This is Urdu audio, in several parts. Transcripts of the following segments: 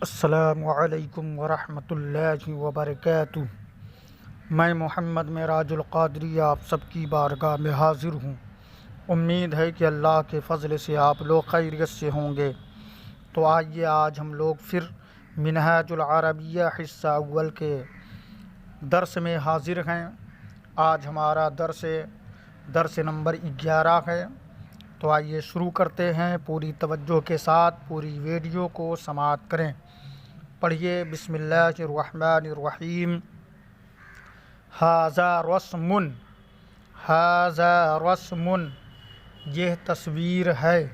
السلام علیکم ورحمۃ اللہ وبرکاتہ۔ میں محمد معراج القادری آپ سب کی بارگاہ میں حاضر ہوں۔ امید ہے کہ اللہ کے فضل سے آپ لوگ خیریت سے ہوں گے۔ تو آئیے آج ہم لوگ پھر منہاج العربیہ حصہ اول کے درس میں حاضر ہیں۔ آج ہمارا درس نمبر 11 ہے۔ تو آئیے شروع کرتے ہیں۔ پوری توجہ کے ساتھ پوری ویڈیو کو سماعت کریں۔ پڑھیے بسم اللہ الرحمن الرحیم۔ ھذا رسم، ھذا رسم، یہ تصویر ہے،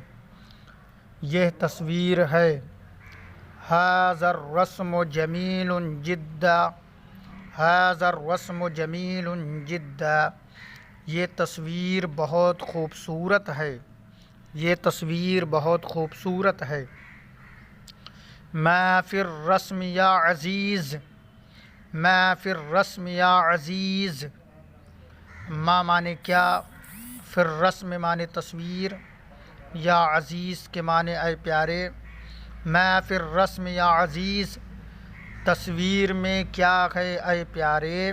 یہ تصویر ہے۔ ھذا الرسم جمیل جدا، ھذا الرسم جمیل جدا، یہ تصویر بہت خوبصورت ہے، یہ تصویر بہت خوبصورت ہے۔ ما فی الرسم یا عزیز، ما فی الرسم یا عزیز، ما معنی کیا، فی الرسم معنی تصویر، یا عزیز کے معنی اے پیارے۔ ما فی الرسم یا عزیز، تصویر میں کیا ہے اے پیارے،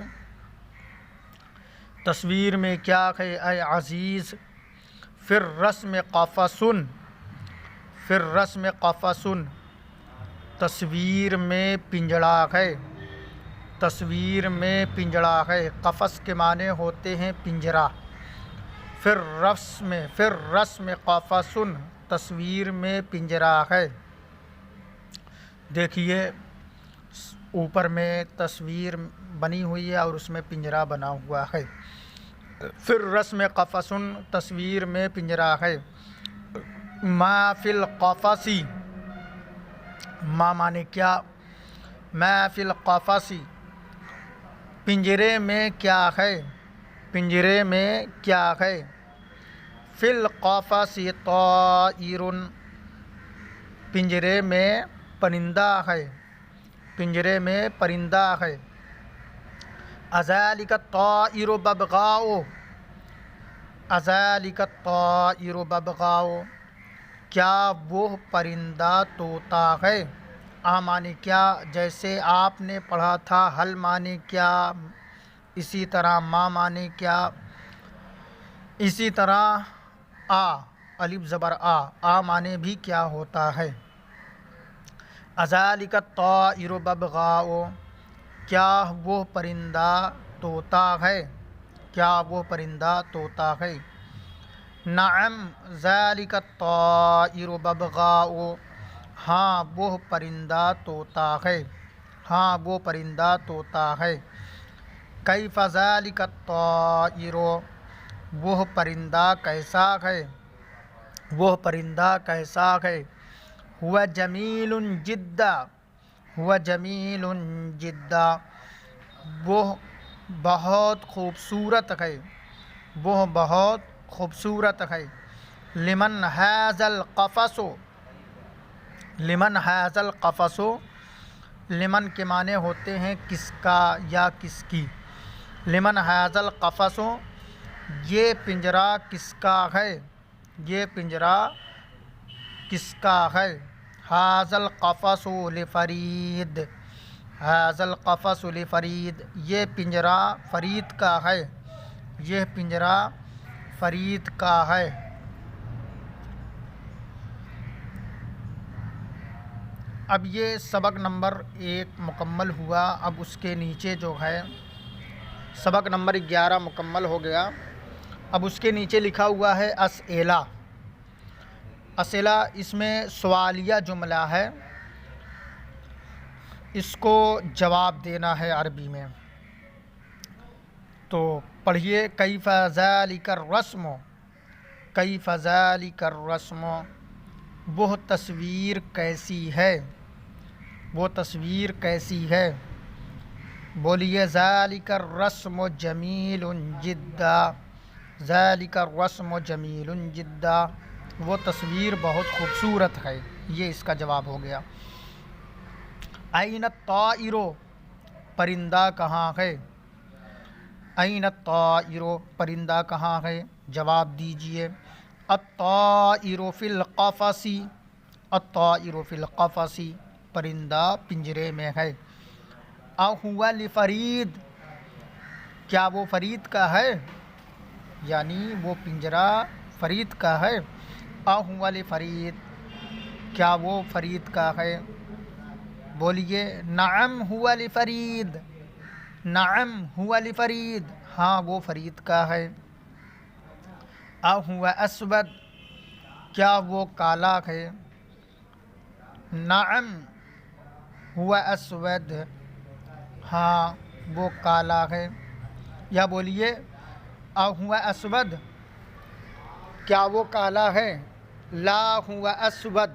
تصویر میں کیا ہے اے عزیز۔ فی الرسم قفص، فی الرسم قفص، تصویر میں پنجڑا ہے، تصویر میں پنجڑا ہے۔ قفص کے معنی ہوتے ہیں پنجرا۔ فی الرسم، فی الرسم قفص، تصویر میں پنجرا ہے۔ دیکھیے اوپر میں تصویر بنی ہوئی ہے اور اس میں پنجرا بنا ہوا ہے۔ فی الرسم قفص، تصویر میں پنجرا ہے۔ ما فی القفص، ما معنی کیا، ما فی القفص، پنجرے میں کیا ہے، پنجرے میں کیا ہے۔ فی القفص طائر، پنجرے میں پرندہ ہے، پنجرے میں پرندہ ہے۔ اذالک الطائر ببغاء، اذالک الطائر ببغاء، کیا وہ پرندہ طوطا ہے۔ معنی کیا، جیسے آپ نے پڑھا تھا حل معنی کیا، اسی طرح ما معنی کیا، اسی طرح الف زبر آ معنی بھی کیا ہوتا ہے۔ اذالک الطائر ببغاء، کیا وہ پرندہ طوطا ہے، کیا وہ پرندہ طوطا ہے۔ نعم ذالک الطائر ببغاء، ہاں وہ پرندہ طوطا ہے، ہاں وہ پرندہ طوطا ہے۔ کیف ذالک الطائر، وہ پرندہ کیسا ہے، وہ پرندہ کیسا ہے۔ ہوا جمیل جدا، ہوا جمیل جدا، وہ بہت خوبصورت ہے، وہ بہت خوبصورت ہے۔ لمن ھذا القفص، لمن ھذا القفص، لمن کے معنی ہوتے ہیں کس کا یا کس کی۔ لمن ھذا القفص، یہ پنجرا کس کا ہے، یہ پنجرا کس کا ہے۔ ھذا القفص لفرید، ھذا القفص لفرید، یہ پنجرا فرید کا ہے، یہ پنجرا فرید کا ہے۔ اب یہ سبق نمبر 1 مکمل ہوا۔ اب اس کے نیچے جو ہے سبق نمبر 11 مکمل ہو گیا۔ اب اس کے نیچے لکھا ہوا ہے اسئلہ، اسئلہ، اس میں سوالیہ جملہ ہے، اس کو جواب دینا ہے عربی میں۔ تو پڑھیے کیف ذالک الرسم، کیف ذالک الرسم، وہ تصویر کیسی ہے، وہ تصویر کیسی ہے۔ بولیے ذالک الرسم جمیل جدا، ذالک الرسم جمیل جدا، وہ تصویر بہت خوبصورت ہے۔ یہ اس کا جواب ہو گیا۔ این الطائر، پرندہ کہاں ہے، این الطائر، پرندہ کہاں ہے، جواب دیجئے۔ الطائر فی القفص، الطائر فی القفص، پرندہ پنجرے میں ہے۔ اہو لفرید، کیا وہ فرید کا ہے، یعنی وہ پنجرہ فرید کا ہے۔ اہو لفرید، کیا وہ فرید کا ہے؟ بولیے نعم ہوا لفرید، نعم ہوا لفرید، ہاں وہ فرید کا ہے۔ اہو اسود، کیا وہ کالا ہے؟ نعم ہوا اسود، ہاں وہ کالا ہے۔ یا بولیے اہو اسود، کیا وہ کالا ہے؟ لا ہوا اسود،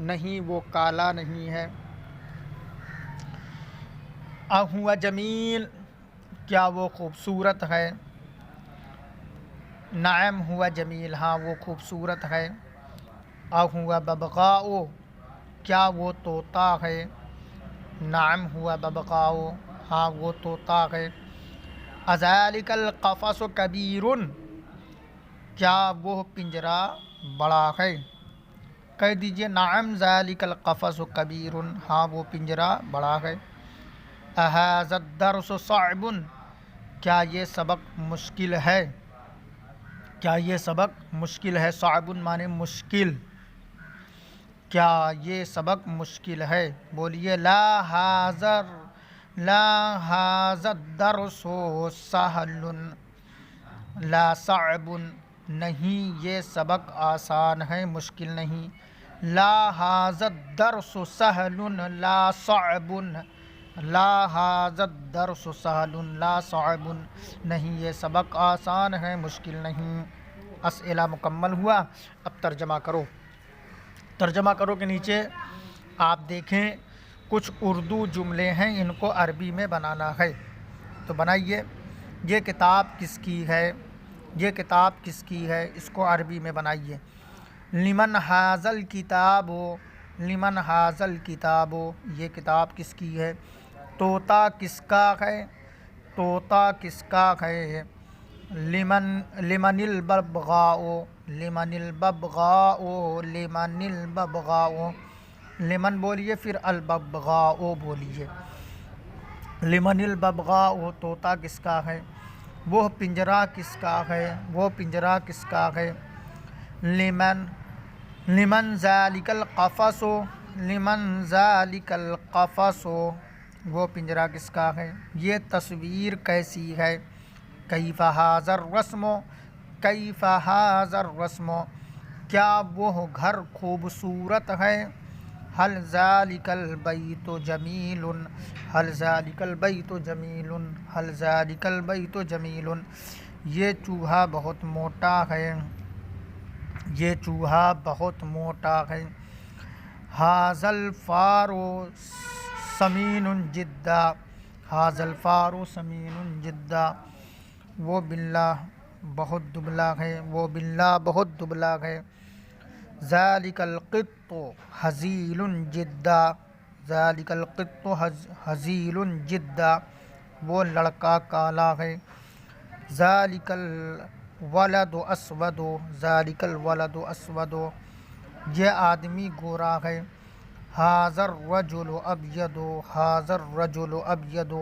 نہیں وہ کالا نہیں ہے۔ اہو جمیل، کیا وہ خوبصورت ہے؟ نعم ہوا جمیل، ہاں وہ خوبصورت ہے۔ اہو ببغاء، کیا وہ طوطا ہے؟ نعم ہوا ببغاء، ہاں وہ طوطا ہے۔ اذالک القفص کبیر، کیا وہ پنجرہ بڑا ہے؟ کہہ دیجئے نعم ذالک القفص کبیر، ہاں وہ پنجرہ بڑا ہے۔ اہذا الدرس صعب، کیا یہ سبق مشکل ہے؟ کیا یہ سبق مشکل ہے؟ صعب معنی مشکل، کیا یہ سبق مشکل ہے؟ بولیے لا ھذا الدرس سہل لا صعب، نہیں یہ سبق آسان ہے مشکل نہیں۔ لا ھذا الدرس سہل لا صعب، لا ھذا الدرس سہل لا صعب، نہیں یہ سبق آسان ہے مشکل نہیں۔ اسئلہ مکمل ہوا، اب ترجمہ کرو۔ ترجمہ کرو کے نیچے آپ دیکھیں کچھ اردو جملے ہیں، ان کو عربی میں بنانا ہے، تو بنائیے۔ یہ کتاب کس کی ہے؟ یہ کتاب کس کی ہے؟ اس کو عربی میں بنائیے۔ لمن ھذا الکتاب، لمن ھذا الکتاب، یہ کتاب کس کی ہے؟ طوطا کس کا ہے؟ طوطا کس کا ہے؟ لمن الببغاء، لمن الببغاء، لمن الببغاء، لمن بولیے پھر الببغاء بولیے۔ لمن الببغاء، طوطا کس کا ہے؟ وہ پنجرہ کس کا ہے؟ وہ پنجرہ کس کا ہے؟ لمن ذالک القفص، لمن ذالک القفص، وہ پنجرہ کس کا ہے؟ یہ تصویر کیسی ہے؟ کیف ھذا الرسم، کیف ھذا الرسم، کیا وہ گھر خوبصورت ہے؟ هل ذلك البیت جمیل، هل ذلك البیت جمیل، هل ذلك البیت جمیل، یہ چوہا بہت موٹا ہے، یہ چوہا بہت موٹا ہے۔ ھذا الفار سمین جدا، ھذا الفار سمین جدا، وہ بلّا بہت دبلا ہے، وہ بلّا بہت دبلا ہے۔ ذالک القط ھزیل جدا، ذالک القط ھزیل جدا، وہ لڑکا کالا ہے۔ ذالک الولد اسود، ذالک الولد اسود، یہ آدمی گورا ہے۔ ھذا الرجل ابیض، ھذا الرجل ابیض،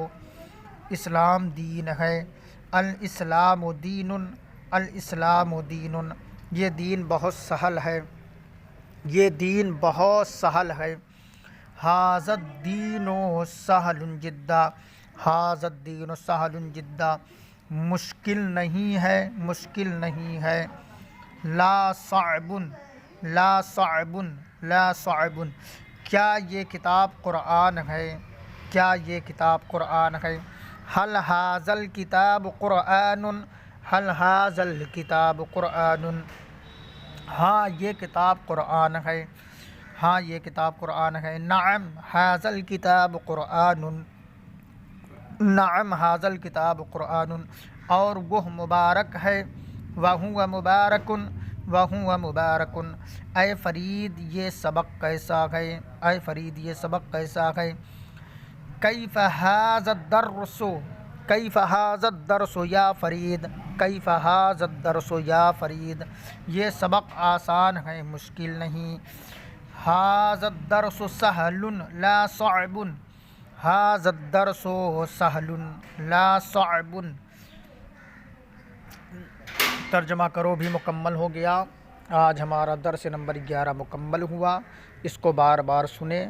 اسلام دین ہے۔ الاسلام دین، الاسلام دین، یہ دین بہت سہل ہے، یہ دین بہت سہل ہے۔ ھذا الدین سہل جدا، ھذا الدین سہل جدا، مشکل نہیں ہے، مشکل نہیں ہے۔ لا صعب، لا صعب، لا صعب، کیا یہ کتاب قرآن ہے؟ کیا یہ کتاب قرآن ہے؟ هل ھذا الکتاب قرآن، هل ھذا الکتاب قرآن، ہاں یہ کتاب قرآن ہے، ہاں یہ کتاب قرآن ہے۔ نعم ھذا الکتاب قرآن، نعم ھذا الکتاب قرآن، اور وہ مبارک ہے۔ وہو مبارک، وہو مبارک، اے فرید یہ سبق کیسا ہے؟ اے فرید یہ سبق کیسا ہے؟ کیف ھذا الدرس، کیف ھذا الدرس یا فرید، کیف ھذا الدرس یا فرید، یہ سبق آسان ہے مشکل نہیں۔ ھذا الدرس سہل لا صعب، ھذا الدرس سہل لا صعب۔ ترجمہ کرو بھی مکمل ہو گیا۔ آج ہمارا درس نمبر 11 مکمل ہوا۔ اس کو بار بار سنیں،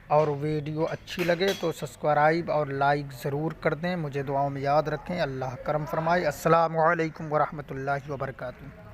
اور ویڈیو اچھی لگے تو سبسکرائب اور لائک ضرور کر دیں۔ مجھے دعاؤں میں یاد رکھیں۔ اللہ کرم فرمائے۔ السلام علیکم ورحمۃ اللہ وبرکاتہ۔